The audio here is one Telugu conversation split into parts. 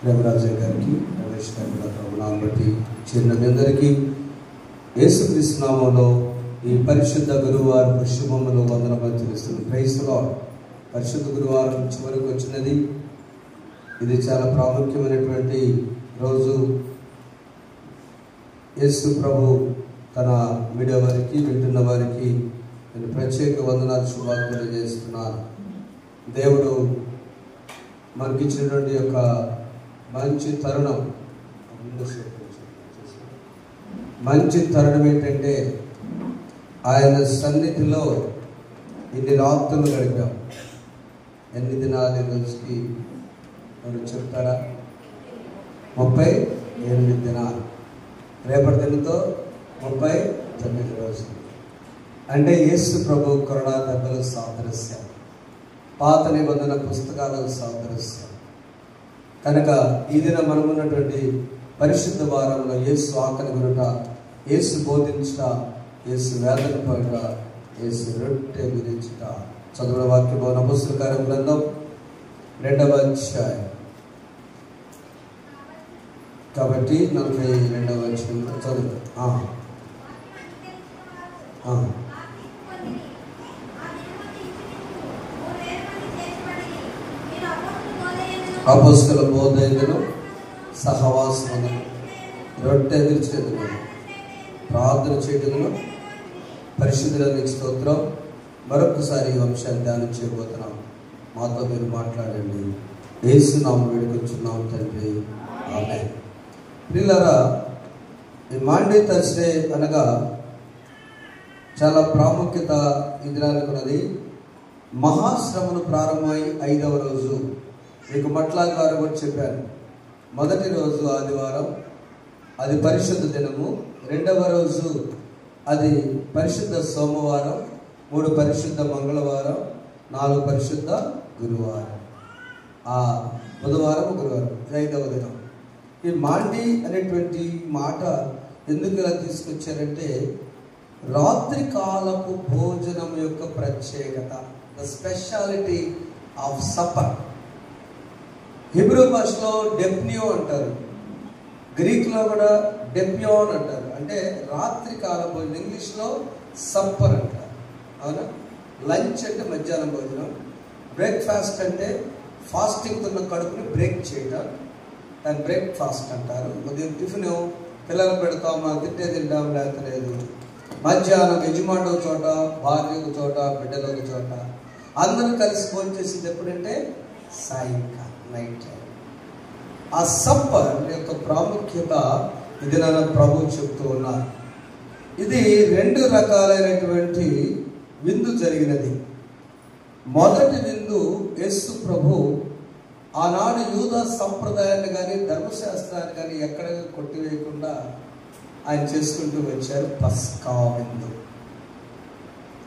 రఘురాజయ్య గారికి, రమేష్ గారికి నామం బట్టి చిన్న మీ అందరికీ యేసుక్రీస్తు నామములో ఈ పరిశుద్ధ గురువారం శుభములు వందనములు తెలుస్తుంది. Praise the Lord. పరిశుద్ధ గురువారం చివరికి వచ్చినది. ఇది చాలా ప్రాముఖ్యమైనటువంటి రోజు. యేసు ప్రభు తన మీడియా వారికి, వింటున్న వారికి నేను ప్రత్యేక వందనాలు, శుభాకాంక్షలు చేస్తున్నాను. దేవుడు మనకిచ్చినటువంటి యొక్క మంచి తరుణం ఏంటంటే ఆయన సన్నిధిలో ఇన్ని రాత్రులు గడిపాం. ఎన్ని దినాలు ఈ రోజుకి ఎవరు చెప్తారా? 38 దినాలు. రేపటి దినతో 39 రోజులు. అంటే యేసు ప్రభు కరుణా దెబ్బల సాదృశ్యం, పాత నిబంధన పుస్తకాల సాదృశ్యం. కనుక ఈ దిన మనమున్నటువంటి పరిశుద్ధ వారంలో యేసు ఆకలి గురుట, యేసు బోధించుట, యేసు వేదన పడుట, యేసు రొట్టె విధించుట. చదువుల వాక్యం అపోస్తలుల కార్యముల గ్రంథం 2వ అధ్యాయం కాబట్టి 42వ వచనం చదువు. అపోస్తల బోధనను, సహవాసమును, రొట్టె విరిచేదను, ప్రార్థన చేయటమును, పరిశుద్ధులకు స్తోత్రం. మరొకసారి ఈ అంశాన్ని ధ్యానం చేయబోతున్నాం. మాతో మీరు మాట్లాడండి. యేసు నామమున వేడుకొంచున్నాం తండ్రి, ఆమేన్. ప్రియులారా, ఈ మాండే థర్స్డే అనగా చాలా ప్రాముఖ్యత ఈ దినానికి ఉన్నది. మహాశ్రమను ప్రారంభమై 5వ రోజు. మీకు మట్లా ద్వారా కూడా చెప్పాను. మొదటి రోజు ఆదివారం, అది పరిశుద్ధ దినము. 2వ రోజు అది పరిశుద్ధ సోమవారం, 3 పరిశుద్ధ మంగళవారం, 4 పరిశుద్ధ గురువారం. బుధవారం, గురువారం 5వ దినం. ఈ మాండి అనేటువంటి మాట ఎందుకు ఇలా తీసుకొచ్చారంటే రాత్రి కాలపు భోజనం యొక్క ప్రత్యేకత, the speciality of supper. Hebrew భాషలో డెప్నియో అంటారు, గ్రీక్లో కూడా డెప్యోన్ అంటారు. అంటే రాత్రి కాలం భోజనం. ఇంగ్లీష్లో సప్పర్ అంటారు. అవునా? లంచ్ అంటే మధ్యాహ్నం భోజనం. బ్రేక్ఫాస్ట్ అంటే ఫాస్టింగ్ ఉన్న కడుపుని బ్రేక్ చేయటం, దాన్ని బ్రేక్ఫాస్ట్ అంటారు. ఉదయం టిఫిన్ పిల్లలు పెడతాం, మనం తింటాం, లేకలేదు. మధ్యాహ్నం యజమాని ఒక చోట, భార్య ఒక చోట, బిడ్డలు ఒక చోట, అందరూ కలిసి భోజనం చేసేది ఎప్పుడంటే సాయంకాలం, నైట్ టైం. ఆ సప్పర్ యొక్క ప్రాముఖ్యత ఇది నా ప్రభు చెప్తూ ఉన్నారు. ఇది 2 రకాలైనటువంటి విందు జరిగినది. మొదటి విందు యేసు ప్రభు ఆనాడు యూదా సంప్రదాయాన్ని కానీ ధర్మశాస్త్రాన్ని కానీ ఎక్కడ కొట్టివేయకుండా ఆయన చేసుకుంటూ వచ్చారు. పస్కా విందు.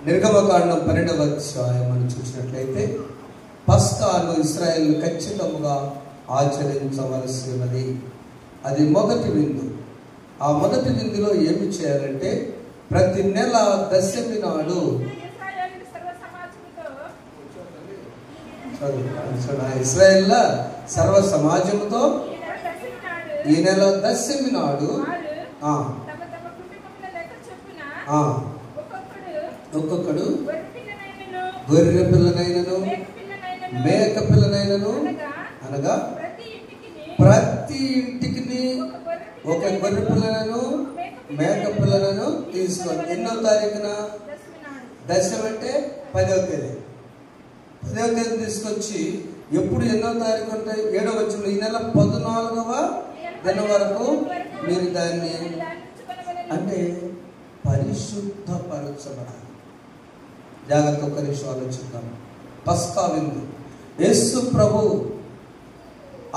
నిర్గమకాండం 12వ అధ్యాయం మనం చూసినట్లయితే పస్కాను ఇశ్రాయేలు ఖచ్చితంగా ఆచరించవలసి ఉన్నది. అది మొదటి విందు. ఆ మొదటి విందులో ఏమి చేయాలంటే ప్రతి నెల దశమి నాడు ఇశ్రాయేల్ సర్వ సమాజంతో ఈ నెల దశమి నాడు ఒక్కొక్కడు గొర్రె పిల్లనైనను మేక పిల్లనైనను అనగా ప్రతి ఇంటికి ఒక గొర్రె పిల్లలను మేక పిల్లలను తీసుకోండి. ఎన్నో తారీఖున? దశమి అంటే 10వ తేదీ. 10వ తేదీ తీసుకొచ్చి ఎప్పుడు ఎన్నో తారీఖు అంటే 7వ వచనంలో ఈ నెల 14వ దినం వరకు మీరు దాన్ని అంటే పరిశుద్ధపరచబడాలి. జాగ్రత్త, ఒక్క నిమిషం ఆలోచిద్దాం. పస్కా విందు. యేసు ప్రభు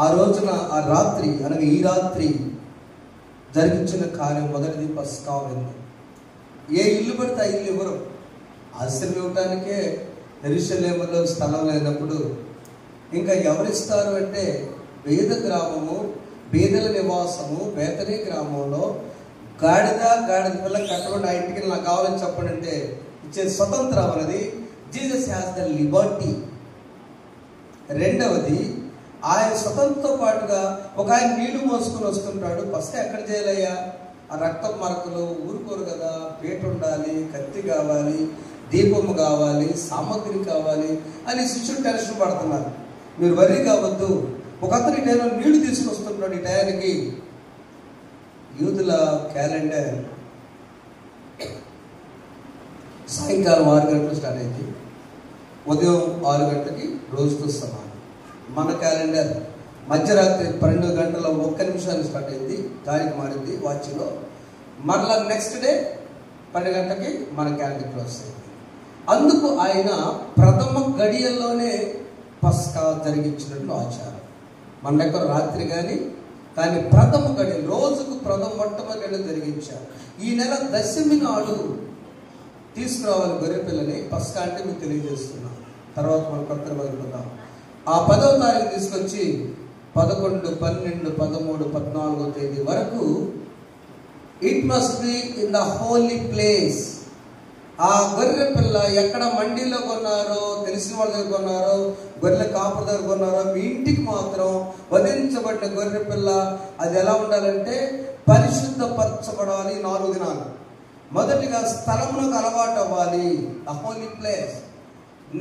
ఆ రోజున, ఆ రాత్రి అనగా ఈ రాత్రి జరిగించిన కార్యం మొదటిది పస్కా విందు. ఏ ఇల్లు పడితే ఆ ఇల్లు ఇవ్వరు. ఆశ్రయం ఇవ్వటానికే యెరూషలేములో స్థలం లేనప్పుడు ఇంకా ఎవరిస్తారు అంటే బేద గ్రామము, బేదల నివాసము, బేతనీ గ్రామంలో గాడిద పిల్ల కట్టబడి ఆ ఇంటికి నాకు కావాలని చెప్పండి అంటే ఇచ్చే స్వతంత్రం అనేది. Jesus has the Liberty. రెండవది ఆయన స్వతంతో పాటుగా ఒక ఆయన నీళ్లు మోసుకొని వస్తుంటాడు. ఫస్ట్ ఎక్కడ చేయాలయ్యా? ఆ రక్తం మరకలు ఊరుకోరు కదా, పీట ఉండాలి, కత్తి కావాలి, దీపము కావాలి, సామగ్రి కావాలి అని శిష్యులు టెన్షన్ పడుతున్నారు. మీరు వర్రీ కావద్దు, ఒక అతను ఈ టైంలో నీళ్లు తీసుకొస్తుంటాడు. ఈ టయానికి యూదుల క్యాలెండర్ సాయంకాలం 6 గంటలు స్టార్ట్ అయింది, ఉదయం 6 గంటలకి రోజుతో సమానం. మన క్యాలెండర్ మధ్యరాత్రి 12 గంటల 1 నిమిషాలు స్టార్ట్ అయింది, తారీఖు మారింది వాచ్లో. మరలా నెక్స్ట్ డే 12 గంటలకి మన క్యాలెండర్ క్లోజ్ అయింది. అందుకు ఆయన ప్రథమ గడియల్లోనే పస్కా జరిగించినట్లు ఆచారం. మన దగ్గర రాత్రి కానీ ప్రథమ గడియ, రోజుకు మొట్టమొదటి గడియ జరిగించారు. ఈ నెల దశమి నాడు తీసుకురావాలి గొర్రె పిల్లని. పస్కా అంటే మీకు తెలియజేస్తున్నాం, తర్వాత మనం కొత్తగా మొదలుకుందాం. ఆ 10వ తారీఖు తీసుకొచ్చి 11, 12, 13, 14వ తేదీ వరకు it must be in the holy place. ఆ గొర్రె పిల్ల ఎక్కడ మండీలో కొన్నారో, తెలిసిన వాళ్ళ దగ్గర కొన్నారో, గొర్రెల కాపుల దగ్గర కొన్నారో, మీ ఇంటికి మాత్రం వధించబడిన గొర్రె పిల్ల అది ఎలా ఉండాలంటే పరిశుద్ధపరచబడాలి 4 దినాలు. మొదటిగా స్థలములకు అలవాటు అవ్వాలి, the holy place.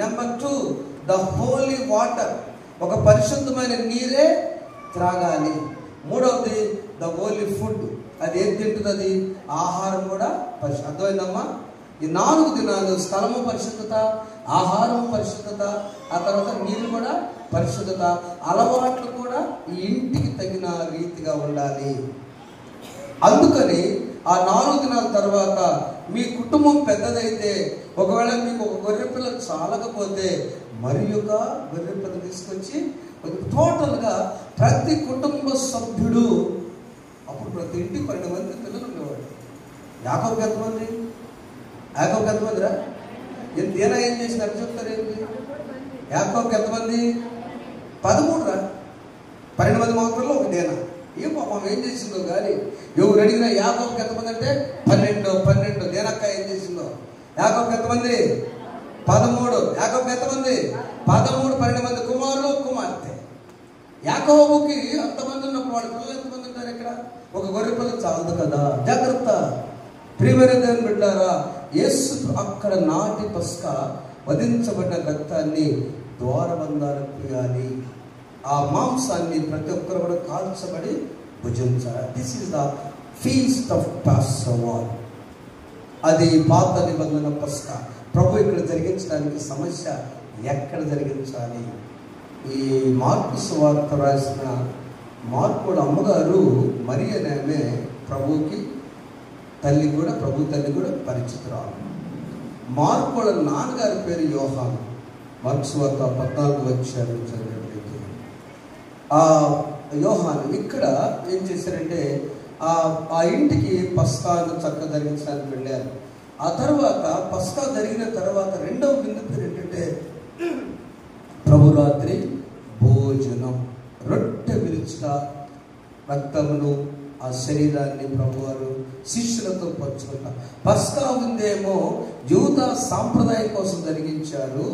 Number 2, the Holi water, ఒక పరిశుద్ధమైన నీరే త్రాగాలి. మూడవది ద హోలీ ఫుడ్, అది ఏం తింటుంది, అది ఆహారం కూడా అర్థమైందమ్మా. ఈ 4 దినాలు స్థలము పరిశుద్ధత, ఆహారం పరిశుద్ధత, ఆ తర్వాత నీరు కూడా పరిశుద్ధత, అలవాట్లు కూడా ఈ ఇంటికి తగిన రీతిగా ఉండాలి. అందుకని ఆ 4 దినాల తర్వాత మీ కుటుంబం పెద్దదైతే, ఒకవేళ మీకు ఒక గొర్రె పిల్ల చాలకపోతే మరి ఒక గొర్రె పిల్ల తీసుకొచ్చి టోటల్గా ప్రతి కుటుంబ సభ్యుడు, అప్పుడు ప్రతి ఇంటికి 12 మంది పిల్లలు ఉండేవాడు. యాకోబుకి ఎంతమంది? యాకోబుకి ఎంతమందిరా? దేనా ఏం చేసినారు చెప్తారు ఏంటి? యాకోబుకి ఎంతమంది? 13 రా. 12 మంది మాత్రంలో ఒక దేనా. ఏం పాపం ఏం చేసిందో కానీ, ఎవరు అడిగినా యాకోబుకి ఎంతమంది అంటే 12. దేనక్క ఏం చేసిందో? యాకోబుకి ఎంతమంది? 13. యాకోబుకి ఎంతమంది? 13. 12 మంది కుమారులు, కుమార్తె. యాకోబుకి అంతమంది ఉన్నప్పుడు వాళ్ళ పిల్లలు ఎంతమంది ఉంటారు? ఇక్కడ ఒక గొర్రె పిల్ల చాలదు కదా. జాగ్రత్త ప్రియమైన దేవుని బిడ్డలారా, యేసు అక్కడ నాటి పస్కా వధించబడిన రక్తాన్ని ద్వారబంధాలకు పూయాలి. ఆ మాంసాన్ని ప్రతి ఒక్కరు కూడా కాల్చబడి భుజించాలి. This is the feast of Passover. అది పాత నిబంధన పస్కా. ప్రభు ఇక్కడ జరిగించడానికి సమస్య ఎక్కడ జరిగించాలి? ఈ మార్కు సువార్త రాసిన మార్కుడు అమ్మగారు మరియ అనే ప్రభువుకి తల్లి కూడా, ప్రభు తల్లి కూడా పరిచితురాలు. మార్కుడు నాన్నగారి పేరు యోహాను. మార్కు సువార్త 14 వచ్చారు చదివినట్లయితే ఆ యోహాను ఇక్కడ ఏం చేశారంటే ఆ ఇంటికి పస్కాను చక్కగా జరిగించడానికి వెళ్ళారు. ఆ తర్వాత పస్కా జరిగిన తర్వాత రెండవ విందు పేరు ఏంటంటే ప్రభురాత్రి భోజనం. రొట్టె విరుచుట, రక్తమును, ఆ శరీరాన్ని ప్రభువారు శిష్యులతో పంచుకుంటారు. పస్కా విందేమో యూదా సాంప్రదాయం కోసం జరిగించారు.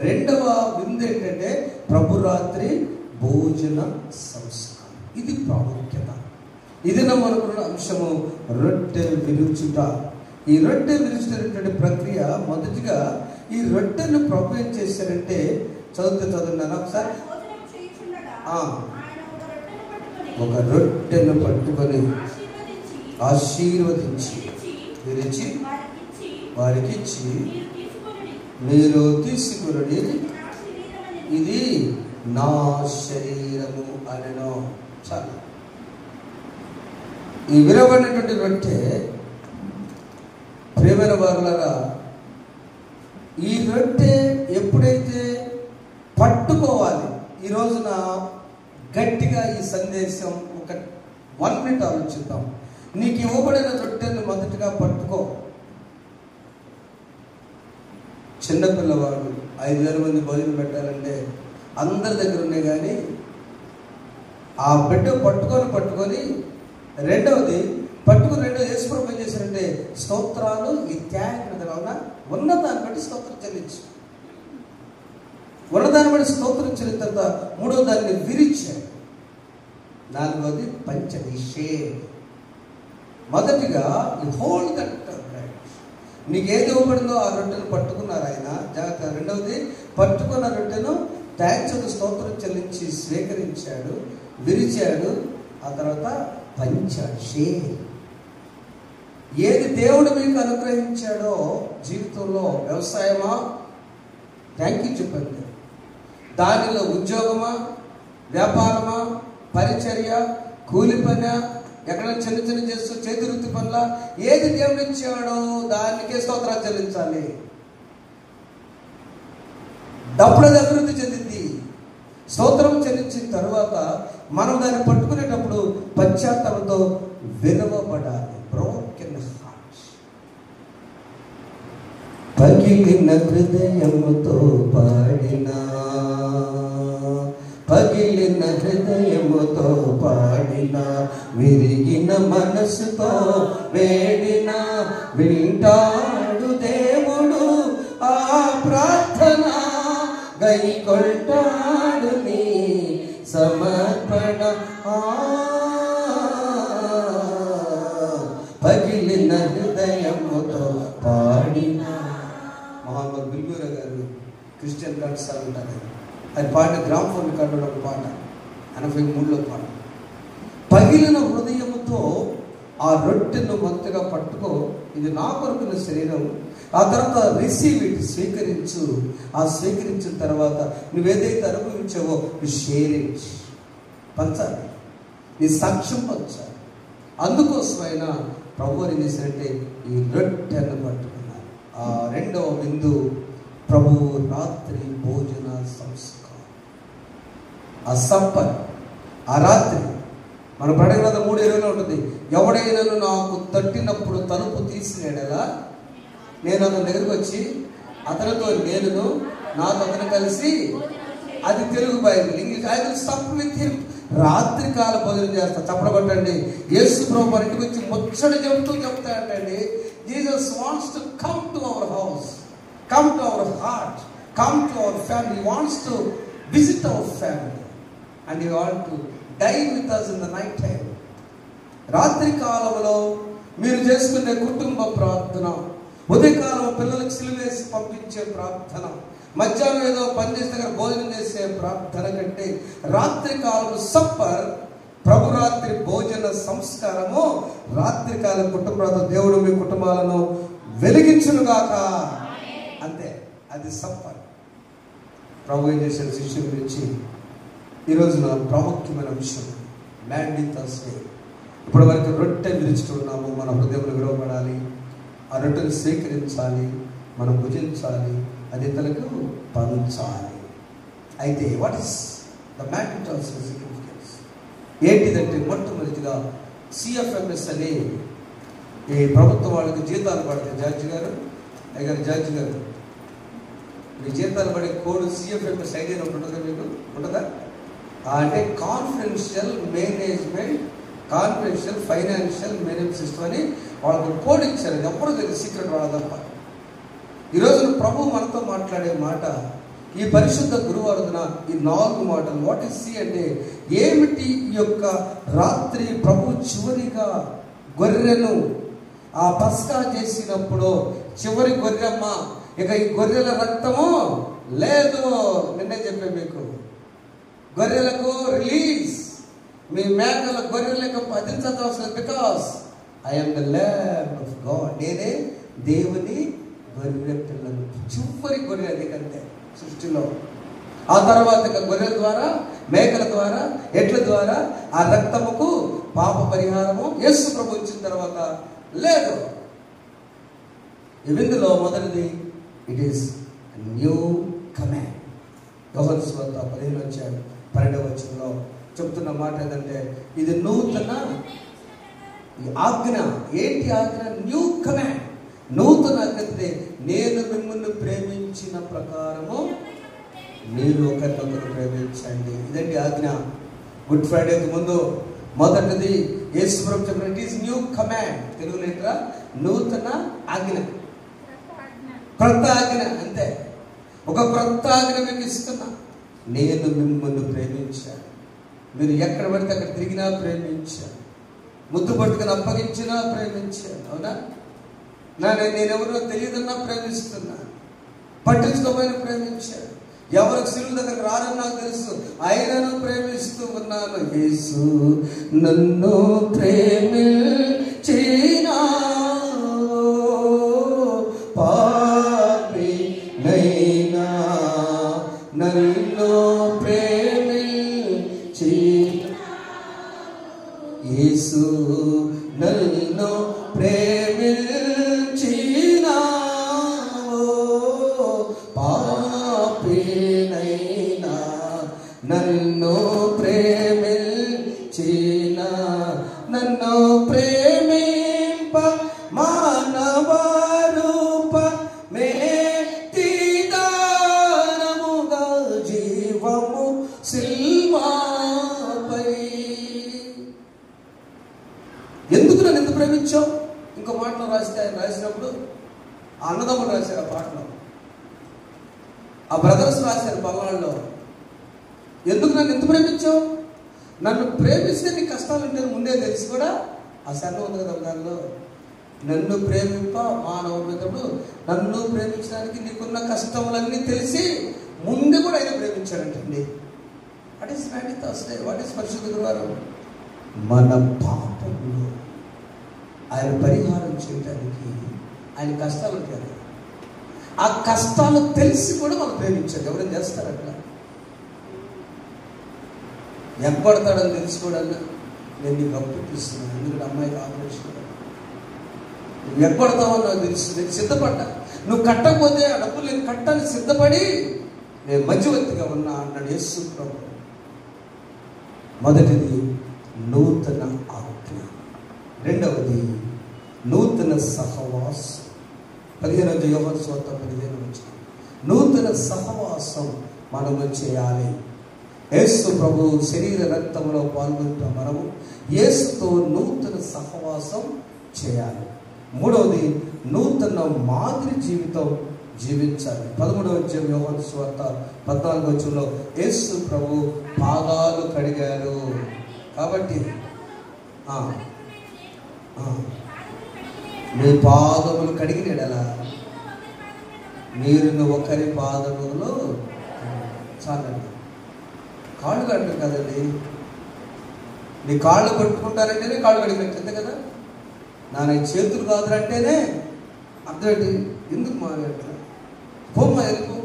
రెండవ విందు ఏంటంటే ప్రభురాత్రి భోజన సంస్కారం. ఇది ప్రాముఖ్యత. ఇది మనకున్న అంశము రొట్టె విరుచుట. ఈ రొట్టె విరుచుటటువంటి ప్రక్రియ మొదటిగా ఈ రొట్టెను ప్రభు ఏం చేశారంటే చదువుతున్నాను ఒకసారి. ఒక రొట్టెను పట్టుకొని ఆశీర్వదించి విరిచి వారికి ఇచ్చి, మీరు తీసుకుని ఇది నా శరీరము అనెను. చాలు. ఈ విరవబడినటువంటి రొట్టె ప్రియమైన వారులారా, ఈ రొట్టె ఎప్పుడైతే పట్టుకోవాలి, ఈ రోజున గట్టిగా ఈ సందేశం ఒక 1 మినిట్ ఆలోచిద్దాం. నీకు ఇవ్వబడిన రొట్టెను మొదటిగా పట్టుకో. చిన్నపిల్లవాడు 5,000 మంది భోజనం పెట్టాలంటే అందరి దగ్గర ఉన్నాయి, కానీ ఆ బిడ్డ పట్టుకొని రెండవది యేసుప్రభు ఏం చేశారంటే స్తోత్రాలు ఈ త్యాగ వల్ల ఉన్న దాన్ని బట్టి స్తోత్రం చెల్లించు. ఉన్నదాన్ని బట్టి స్తోత్రం చెల్లిన తర్వాత మూడో దాన్ని విరిచాడు. నాలుగోది పంచది షేర్. మొదటిగా ఈ హోల్ దట్ నీకు ఏది ఇవ్వబడిందో ఆ రొట్టెను పట్టుకున్నారు ఆయన జాగ్రత్త. రెండవది పట్టుకున్న రొట్టెను థాంక్స్ స్తోత్రం చెల్లించి స్వీకరించాడు, విరిచాడు, ఆ తర్వాత పంచాడు షేర్. ఏది దేవుడు మీకు అనుగ్రహించాడో జీవితంలో, వ్యవసాయమా థ్యాంక్ యూ చెప్పండి, దానిలో ఉద్యోగమా, వ్యాపారమా, పరిచర్య, కూలి పని, ఎక్కడ చిన్న చిన్న చేస్తూ చేతి వృత్తి పనుల, ఏది దేవుడు ఇచ్చాడో దానికే స్తోత్రాలు చెల్లించాలి. డబ్బులు అభివృద్ధి చెందింది. స్తోత్రం చెల్లించిన తర్వాత మనం దాన్ని పట్టుకునేటప్పుడు పశ్చాత్తాపంతో విరవబడాలి. Broken heart. పగిలిన హృదయముతో పాడినా, పగిలిన హృదయముతో పాడిన, విరిగిన మనసుతో వేడిన, వింటాడు దేవుడు ఆ ప్రార్థన, గైకొంటాడు నీ సమర్పణ. పగిలిన హృదయముతో పాడిన. మహాత్మా బిల్లూర గారు క్రిస్టియన్ డాన్స్ అంటారు, అది పాడిన గ్రామఫోన్ రికార్డులో ఒక పాట, 83లో పాట. పగిలిన హృదయముతో ఆ రొట్టెను మొత్తగా పట్టుకో, ఇది నా కొరకున్న శరీరం. ఆ తర్వాత రిసీవ్ ఇట్, స్వీకరించు. ఆ స్వీకరించిన తర్వాత నువ్వేదైతే అనుభవించావో షేర్ ఇట్, పంచాలి, నీ సాక్ష్యం పంచాలి. అందుకోసమైన ప్రభు ఏం చేశారంటే ఈ రొట్టెను పట్టుకున్నారు. ఆ రెండవ బిందు ప్రభు రాత్రి భోజన సంస్కారం. ఆ సప్పర్, ఆ రాత్రి మన ప్రకటన గ్రంథం 3:20లో ఉంటుంది, ఎవడైనాను నాకు తట్టినప్పుడు తలుపు తీసినాడలా నేను అతని దగ్గరికి వచ్చి అతనితో నేనును నాతో అతను కలిసి, అది Telugu Bible. English I will సప్ విత్ హిమ్. రాత్రి కాల భోజనం చేస్తా. చప్పడబట్టండి. యేసు ప్రభు వారి ఇంటికి వచ్చి ముచ్చట చెప్తాడండి. Jesus wants to come to our house, come to our heart, come to our family. He wants to visit our family and he wants to dine with us in the night time. రాత్రి కాలంలో మీరు చేసుకునే కుటుంబ ప్రార్థన, ఉదయకాలం పిల్లలకు సిలువేసి పంపించే ప్రార్థన, మధ్యాహ్నం ఏదో పని చేసే దగ్గర భోజనం చేసే ప్రార్థన కంటే రాత్రి కాలం సప్పర్, ప్రభు రాత్రి భోజన సంస్కారము, రాత్రి కాలం కుటుంబ దేవుడు మీ కుటుంబాలను వెలిగించునుగాక. అంతే, అది సప్పర్. ప్రభు ఏం చేశారు శిష్యుల గురించి ఈరోజు నా ప్రాముఖ్యమైన విషయం మ్యాండీ థర్స్డే. ఇప్పటి వరకు రొట్టె విరుచుతున్నాము, మన హృదయంలో విడవబడాలి, ఆ రొట్టెను స్వీకరించాలి, మనం భుజించాలి, అది ఇతరులకు పంచాలి. అయితే what is the మ్యాండీ Thursday significance ఏంటిదంటే, మొట్టమొదటిగా CFMS అని ఈ ప్రభుత్వం వాళ్ళకి జీతాలు పడతాయి. జార్జి గారు జార్జి గారు మీ జీతాలు పడే కోడ్ CFMS ఐడియా ఉంటుందా మీకు? ఉంటుందా? అంటే కాన్ఫిడెన్షియల్ ఫైనాన్షియల్ మేనేజ్మెంట్ సిస్టమ్ అని వాళ్ళకు కోడ్ ఇచ్చారు. ఇది ఎప్పుడు తెలియదు, సీక్రెట్ వాళ్ళ తప్ప. ఈరోజు ప్రభు మనతో మాట్లాడే మాట, ఈ పరిశుద్ధ గురువారదున ఈ 4 మాటలు. వాట్ ఈస్ సి అంటే ఏమిటి? ఈ యొక్క రాత్రి ప్రభు చివరిగా గొర్రెను ఆ పస్కా చేసినప్పుడు చివరి గొర్రెమ్మ, ఇక ఈ గొర్రెల రక్తము లేదు. నిన్నే చెప్పే మీకు, గొర్రెలకు రిలీజ్, మీ మేకల గొర్రెలకు అదించవలసిన, because I'm the lamb of God. నేనే దేవుని గొర్రె పిల్లలు, చివరి గొర్రె. అదికంటే సృష్టిలో ఆ తర్వాత గొర్రెల ద్వారా, మేకల ద్వారా, ఎడ్ల ద్వారా ఆ రక్తముకు పాప పరిహారము యేసు ప్రభు వచ్చిన తర్వాత లేదు. ఇందులో మొదటిది ఇట్ ఈస్ న్యూ కమాండ్. యోహాను సువార్త 15:12 వచనంలో చెప్తున్న మాట ఏంటంటే, ఇది నూతన ఆజ్ఞ. ఏంటి ఆజ్ఞ? న్యూ కమాండ్, నూతన ఆజ్ఞ. నేను మిమ్మల్ని ప్రేమించిన ప్రకారము మీరు ఒకరినొకరు ప్రేమించండి. ఇదండి ఆజ్ఞ. గుడ్ ఫ్రైడేకి ముందు మొదటిది యేసు ప్రభు చెప్పిన ఇట్ ఈస్ న్యూ కమాండ్. తెలుగులో ఏంట్రా? నూతన ఆజ్ఞ, క్రొత్త ఆజ్ఞ. అంతే. ఒక క్రొత్త ఆజ్ఞ మీకు ఇస్తున్నా, నేను మిమ్మల్ని ప్రేమించాను. మీరు ఎక్కడ పడితే అక్కడ తిరిగినా ప్రేమించాను, ముద్దు పట్టుకుని అప్పగించినా ప్రేమించాను. అవునా? నేనెవరో తెలియదన్నా ప్రేమిస్తున్నాను, పట్టించుకోమని ప్రేమించాను. ఎవరికి శిలువ దగ్గరకు రారని నాకు తెలుసు, ఆయనను ప్రేమిస్తూ ఉన్నాను. యేసు నన్ను ప్రేమించినా పాపినైనా నన్ను ప్రేమించినా, యేసు నన్ను ప్రేమించినా పాపినైనా నన్ను ప్రేమించిన, నన్ను ప్రేమింప మానవ రూప మేతిదానముగా జీవము సిల్వాపై. ఎందుకు నన్ను ఎంత ప్రేమించావు? ఇంకో మాటలో రాస్తే, ఆయన రాసినప్పుడు ఆ అన్నదమ్ములు రాశారు ఆ పాటలో, ఆ బ్రదర్స్ రాశారు పల్నాడులో. ఎందుకు నన్ను ఎంత ప్రేమించావు? నన్ను ప్రేమిస్తే నీ కష్టాలు ఉంటాయి ముందే తెలిసి కూడా ఆ శరణం ఉంది కదా దానిలో, నన్ను ప్రేమింప మానవుడు. నన్ను ప్రేమించడానికి నీకున్న కష్టములన్నీ తెలిసి ముందు కూడా ఆయన ప్రేమించాడంటండి. What is Friday Thursday? What is పరిశుద్ధ గురువారం? మన పాపంలో ఆయన పరిహారం చేయడానికి ఆయన కష్టాలు ఉంటాయి. ఆ కష్టాలు తెలిసి కూడా మనం ప్రేమించాలి. ఎవరైనా చేస్తారు అట్లా? ఎక్కడతాడని తెలిసి కూడా నేను నీకు అప్పు ఇస్తున్నాను, ఎందుకంటే అమ్మాయికి ఆపరేషన్, నువ్వు ఎక్కడతావని నాకు తెలుసు, నేను సిద్ధపడ్డా. నువ్వు కట్టకపోతే ఆ డబ్బులు నేను కట్టాలని సిద్ధపడి నేను మధ్యవర్తిగా ఉన్నా అన్నాడు యేసు ప్రభు. మొదటిది నూతన ఆజ్ఞ, రెండవది నూతన సహవాసం. 15 యోహాను సువార్త 15 నూతన సహవాసం మనము చేయాలి. యేసు ప్రభు శరీర రక్తంలో పాల్గొంటున్న మనము యేసుతో నూతన సహవాసం చేయాలి. మూడవది నూతన మాదిరి జీవితం జీవించాలి. 13 యోహాను సువార్త 14 యేసు ప్రభు పాదాలు కడిగారు. కాబట్టి మీ పాదములు కడిగినలా మీరు ఒకరి పాదములు చాలండి. కాళ్ళు కట్టరు కదండి, నీ కాళ్ళు పట్టుకుంటారంటేనే కాళ్ళు కడిగినట్టు, అంతే కదా. నా చేతులు కాదులంటేనే అర్థం ఏంటి? ఎందుకు మా ఎట్లా పోమ్మా, ఎందుకు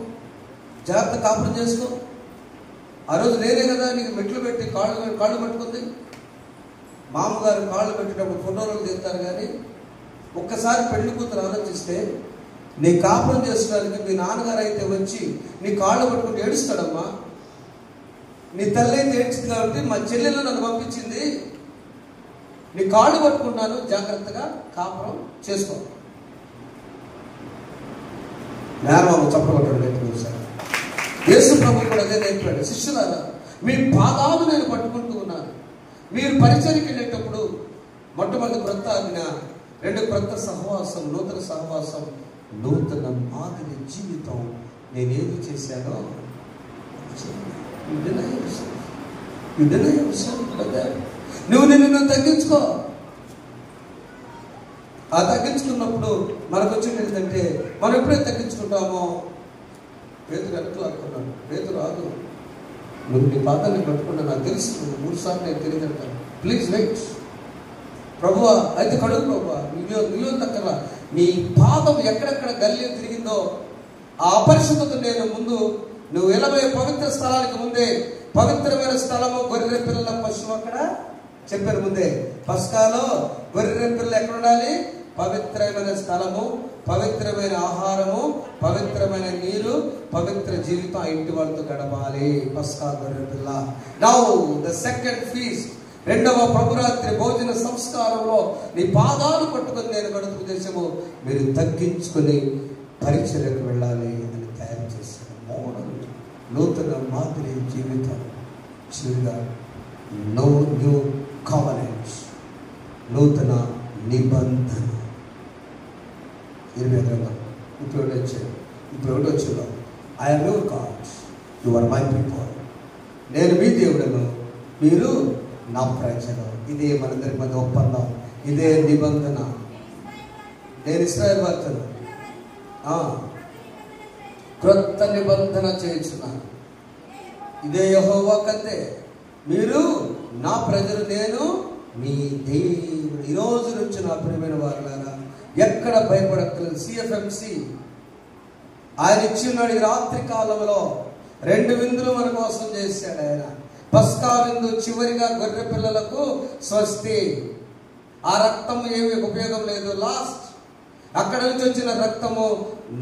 జాగ్రత్త కాపురం చేసుకో. ఆ రోజు నేనే కదా నీకు మెట్లు పెట్టి కాళ్ళు పట్టుకుంది. మామగారు కాళ్ళు పెట్టేటప్పుడు ఫోటోలు తీస్తారు, కానీ ఒక్కసారి పెళ్లి కూతురు ఆలోచిస్తే నీ కాపురం చేసుకోవడానికి మీ నాన్నగారు అయితే వచ్చి నీ కాళ్ళు పట్టుకుంటే ఏడుస్తాడమ్మా. నీ తల్లి అయితే ఏడ్చింది కాబట్టి మా చెల్లెలు నన్ను పంపించింది, నీ కాళ్ళు పట్టుకున్నాను, జాగ్రత్తగా కాపురం చేసుకో. నేరబాబు చప్పబడ్డాడు సార్. యేసు ప్రభు కూడా అదే నేర్పాడు, శిష్యులారా మీ పాదాలు నేను పట్టుకుంటూ ఉన్నాను. మీరు పరిచర్యకి వెళ్ళేటప్పుడు మొట్టమొదటి క్రొత్త ఆజ్ఞ, 2 క్రొత్త సహవాసం, నూతన సహవాసం, నూతన మాదిరి జీవితం. నేనేది చేశానో నువ్వు నిన్ను తగ్గించుకో. ఆ తగ్గించుకున్నప్పుడు మనకు వచ్చేది ఏంటంటే, మనం ఎప్పుడైతే తగ్గించుకుంటామో, పేతురు వెనకలు అనుకున్నాడు, పేతురు రాదు, నువ్వు నీ పాదాన్ని పట్టుకున్నా నాకు తెలుసు, 3 సార్లు నేను తెలియదంటాను, ప్లీజ్ వెయిట్ ప్రభువా, అయితే కడుగు ప్రభువా, నిలువ తక్కల నీ పాదం ఎక్కడెక్కడ గల్లీ తిరిగిందో ఆ అపరిశుద్ధత నేను ముందు నువ్వు వెళ్ళబోయే పవిత్ర స్థలానికి ముందే, పవిత్రమైన స్థలము గొర్రె పిల్లల పశువు అక్కడ చెప్పారు ముందే. పస్కాలో గొర్రె పిల్లలు ఎక్కడ ఉండాలి? పవిత్రమైన స్థలము, పవిత్రమైన ఆహారము, పవిత్రమైన నీరు, పవిత్ర జీవితం ఆ ఇంటి వాళ్ళతో గడపాలి. పస్కా గొర్రె పిల్ల. నౌ ద సెకండ్ ఫీస్ట్, 2వ ప్రభురాత్రి భోజన సంస్కారంలో నీ పాదాలు పట్టుకొని నేను గడుపు దేశము మీరు తగ్గించుకొని పరిచర్యకు వెళ్ళాలి అని తయారు చేశాను. మోడల్ నూతన మాదిరి జీవితం, చిరుగా నో న్యూ కవెనెంట్, నూతన నిబంధన. 25 ఇప్పుడు వచ్చాడు I'm your God, you are my people. నేను మీ దేవుడను, మీరు నా ప్రజలు. ఇదే మనందరి మధ్య ఒప్పందం, ఇదే నిబంధన. నేను ఇశ్రాయేలు వార్తను క్రొత్త నిబంధన చేయించున్నాను. ఇదే యెహోవా కథే, మీరు నా ప్రజలు, నేను మీ దేవుడు. ఈ రోజు నుంచి నా ప్రియమైన వారులారా, ఎక్కడ భయపడక్కర్లేదు. సిఎఫ్ఎంసి ఆయన ఇచ్చి ఉన్నాడు. ఈ రాత్రి కాలంలో 2 విందులు మన కోసం చేశాడు ఆయన. పస్కా విందు, చివరిగా గొర్రె పిల్లలకు స్వస్తి. ఆ రక్తం ఏమి ఉపయోగం లేదు. లాస్ట్ అక్కడ నుంచి వచ్చిన రక్తము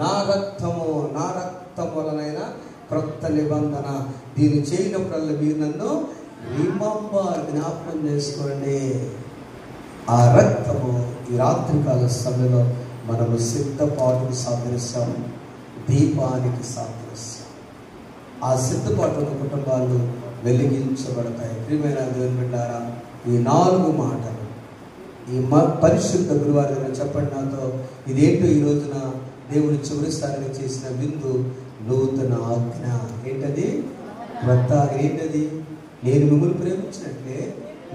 నా రక్తము, నా రక్తం వలనైనా క్రొత్త నిబంధన. దీన్ని చేయనప్పుడల్లా మీరు నన్ను రిమెంబర్, జ్ఞాపకం చేసుకోండి. ఆ రక్తము ఈ రాత్రికాల సమయంలో మనము సిద్ధపాటుకు సాదృశ్యం, దీపానికి సాదృశ్యం. ఆ సిద్ధపాటు కుటుంబాలు వెలిగించబడతాయి. ప్రియమైన దేవుని బిడ్డారా, ఈ 4 మాటలు ఈ పరిశుద్ధ గురువారం చెప్పండి నాతో. ఇదేంటో ఈ రోజున దేవుడు చివరిసారిగా చేసిన విందు, నూతన ఆజ్ఞ. ఏంటది? క్రొత్త. ఏంటది? నేను మిమ్మల్ని ప్రేమించినట్లే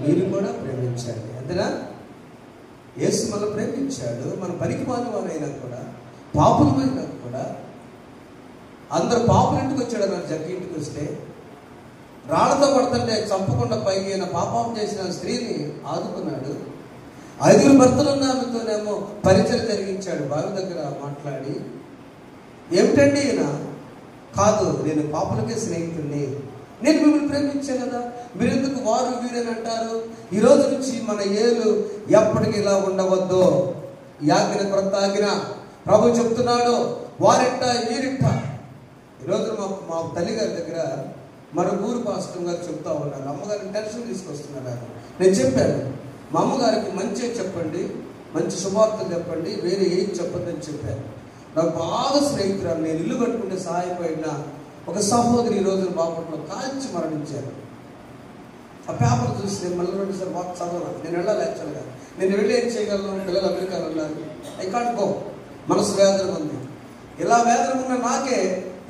మీరు కూడా ప్రేమించండి. అంతేనా? యేసు మనం ప్రేమించాడు. మన పనికి మానవారైనా కూడా, పాపులమైనా కూడా. అందరు పాపుల ఇంటికి వచ్చాడు అన్నారు. జగ్గి ఇంటికి వస్తే రాళ్లతో పడుతుంటే చంపకుండా పైకి పాపం చేసిన స్త్రీని ఆదుకున్నాడు. 5 భర్తలు ఉన్న ఆమెతోనేమో పరిచయం జరిగించాడు. బావి దగ్గర మాట్లాడి, ఏమిటండి ఈయన? కాదు, నేను పాపులకే స్నేహితుడిని, నేను మిమ్మల్ని ప్రేమించాను కదా, మీరెందుకు వారు వీరని అంటారు? ఈ రోజు నుంచి మన ఏలు ఎప్పటికీ ఇలా ఉండవద్దు. ఈ ఆజ్ఞ క్రొత్త ఆజ్ఞ. ప్రభు చెప్తున్నాడు, వారిట్ట వీరిట్ట. ఈరోజు మా తల్లిగారి దగ్గర మన ఊరు పాస్టర్ గారు చెప్తా ఉన్నారు. అమ్మగారిని టెన్షన్ తీసుకొస్తున్నారు. నేను చెప్పాను, మా అమ్మగారికి మంచిగా చెప్పండి, మంచి శుభార్తలు చెప్పండి, వేరే ఏం చెప్పొద్దని చెప్పాను. నాకు బాగా స్నేహితురాలు, నేను ఇల్లు కట్టుకుంటే సహాయపడిన ఒక సహోదరి ఈ రోజు బాపట్లో కాల్చి మరణించారు. ఆ పేపర్ చూసి నేను మళ్ళీ 2 సార్లు బాగా చదవాలి. నేను వెళ్ళాలి. యాక్చువల్గా నేను వెళ్ళి ఏం చేయగలను? పిల్లలు అమెరికాలో ఉన్నారు. I can't go. మనసు వేదన ఉంది. ఇలా వేదన ఉన్న నాకే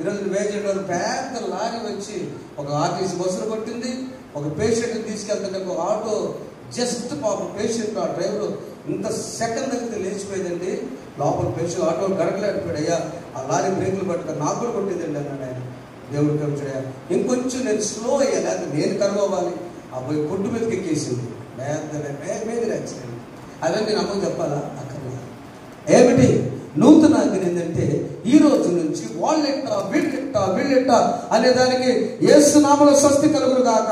ఈరోజు వేజెంట్ పెద్ద లారీ వచ్చి ఒక ఆర్టీసీ బస్సులు కొట్టింది. ఒక పేషెంట్ని తీసుకెళ్తుంటే ఒక ఆటో జస్ట్ పాపం పేషెంట్, ఆ డ్రైవర్ ఇంత సెకండ్ దగ్గర లేచిపోయిందండి. లోపల పేషెంట్ ఆటో గడగలేకపోయాడు. అయ్యా ఆ లారీ బ్రేకులు పట్టుకొని నాకు కూడా కొట్టిందండి అన్నాడు ఆయన. దేవుడు కమిచాడు. ఇంకొంచెం నేను స్లో అయ్యా, లేకపోతే నేను కరువు అవ్వాలి. ఆ పోయి కొట్టు మీదకి ఎక్కేసింది. Major accident. అదే నేను అమ్మకు చెప్పాలా? అక్కర్లేదు. ఏమిటి నూతన ఆజ్ఞ ఏంటంటే, ఈ రోజు నుంచి వాళ్ళెట్ట వీళ్ళెట్ట అనే దానికి యేసు నామములో స్వస్తి కలుగును గాక.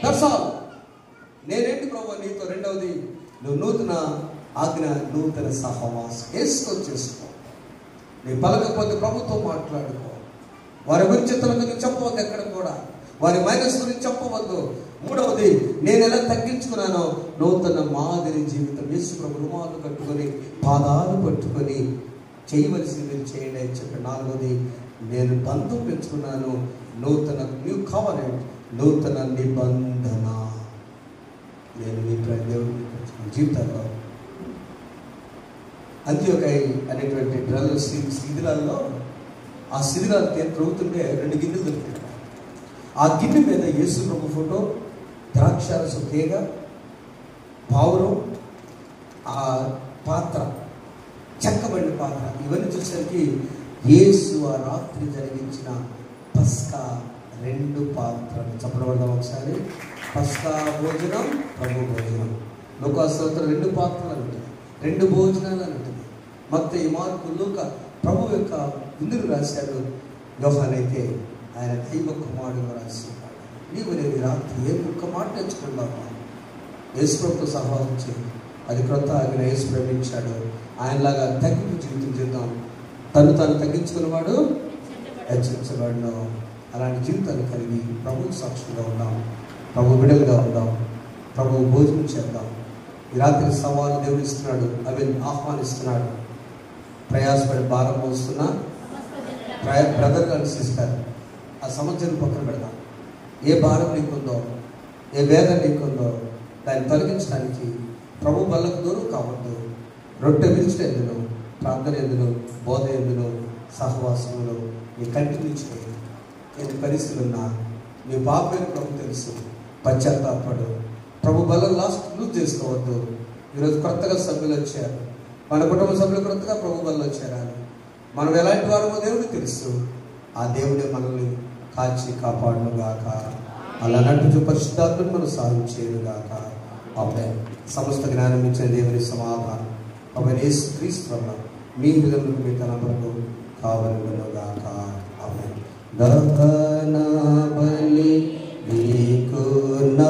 That's all. నేనేంటి ప్రభు నీతో? రెండవది, నువ్వు నూతన ఆజ్ఞ, నూతన సహవాసం యేసుతో చేసుకో. నీ పలకపోతే ప్రభుతో మాట్లాడుకో. వారి గురించి గురించి చెప్పవద్దు, ఎక్కడ కూడా వారి మైనస్ గురించి చెప్పవద్దు. మూడవది, నేను ఎలా తగ్గించుకున్నానో నూతన మాదిరి జీవితం. యేసు ప్రభు రుమాలు కట్టుకొని పాదాలు పట్టుకొని చేయవలసింది మీరు చేయండి అని చెప్పి. నాలుగవది, నేను బంధం పెంచుకున్నాను, నూతన న్యూ కవెనెంట్, నూతన నిబంధన. నేను మీ దేవుడిని జీవితాల్లో అంత్యోకై అనేటువంటి శిథిలాల్లో, ఆ శిథిలాలు త్రవ్వుతుంటే 2 గిన్నెలు దొరికాయి. ఆ గిన్నె మీద యేసు ప్రభు ఫోటో, ద్రాక్షారసం తీగ, పావురం, ఆ పాత్ర, చెక్కబడిన పాత్ర. ఇవన్నీ చూసేసరికి యేసు ఆ రాత్రి జరిగించిన పస్కా 2 పాత్రలు. చెప్పబడదాం ఒకసారి. పస్కా భోజనం, ప్రభు భోజనం. లోకాస్తోత్రం 2 పాత్రలు ఉంటుంది, 2 భోజనాలు ఉంటుంది. మత్తయి, మార్కు, లూకా ప్రభు యొక్క విందులు రాశాడు. యోహాను అయితే ఆయన దైవ కుమారుడుగా రాస్తున్నాడు. నీవు నేను రాత్రి ఏ ఒక్క మాట నేర్చుకుందామా? యేసు ప్రభుతో సహవాసం చేయి. అది క్రొత్త ఆజ్ఞ. యేసు ప్రేమించాడు. ఆయనలాగా తగ్గింపు జీవితం చేద్దాం. తాను తగ్గించుకున్నవాడు హెచ్చరించబడిన అలాంటి జీవితాన్ని కలిగి ప్రభు సాక్షులుగా ఉందాం, ప్రభు బిడ్డలుగా ఉందాం, ప్రభు భోజనం చేద్దాం. ఈ రాత్రి సవాలు దేవుడు ఇస్తున్నాడు, అవి ఆహ్వానిస్తున్నాడు. ప్రయాసపడి భారం మోస్తున్నా బ్రదర్ గారు, సిస్టర్, ఆ సమస్యను పక్కన పెడదాం. ఏ భారం నీకుందో, ఏ వేదన నీకుందో దాన్ని తొలగించడానికి ప్రభు బల్లకు దూరం కావద్దు. రొట్టె విరుచుట ఎందును, ప్రార్థన ఎందును, బోధ ఎందును, సహవాసములు నీ కంటిన్యూ చేయి. ఎన్ని పరిస్థితులు ఉన్నా నీ పాపం ప్రభు తెలుసు. పశ్చాత్తాపడు. ప్రభు బలం లాస్ట్ లూజ్ చేసుకోవద్దు. ఈరోజు కొత్తగా సభ్యులు వచ్చారు, మన కుటుంబ సభ్యులు కొత్తగా ప్రభు బలం వచ్చారు. మనం ఎలాంటి వారమో దేవుడికి తెలుసు. ఆ దేవుడే మనల్ని కాచి కాపాడును గాక. అలా నటు పరిశుద్ధాత్మను మనం సాగు చేయను గాక. ఆమేన్. సమస్త జ్ఞానం ఇచ్చిన దేవుని సమాధానం ఆమేన్ యేసుక్రీస్తు వలన మీ హృదయంలో మీ తలంపులకు కావలెను గాక. ఆమేన్. దహన బలి నీకు నా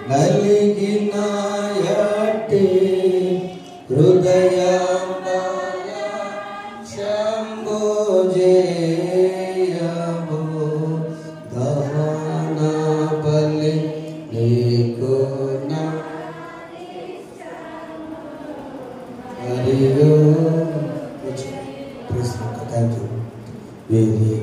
నలిగిన హృదయ శంభోజేయము దహన బలి నీకు థ్యాంక్ యూ.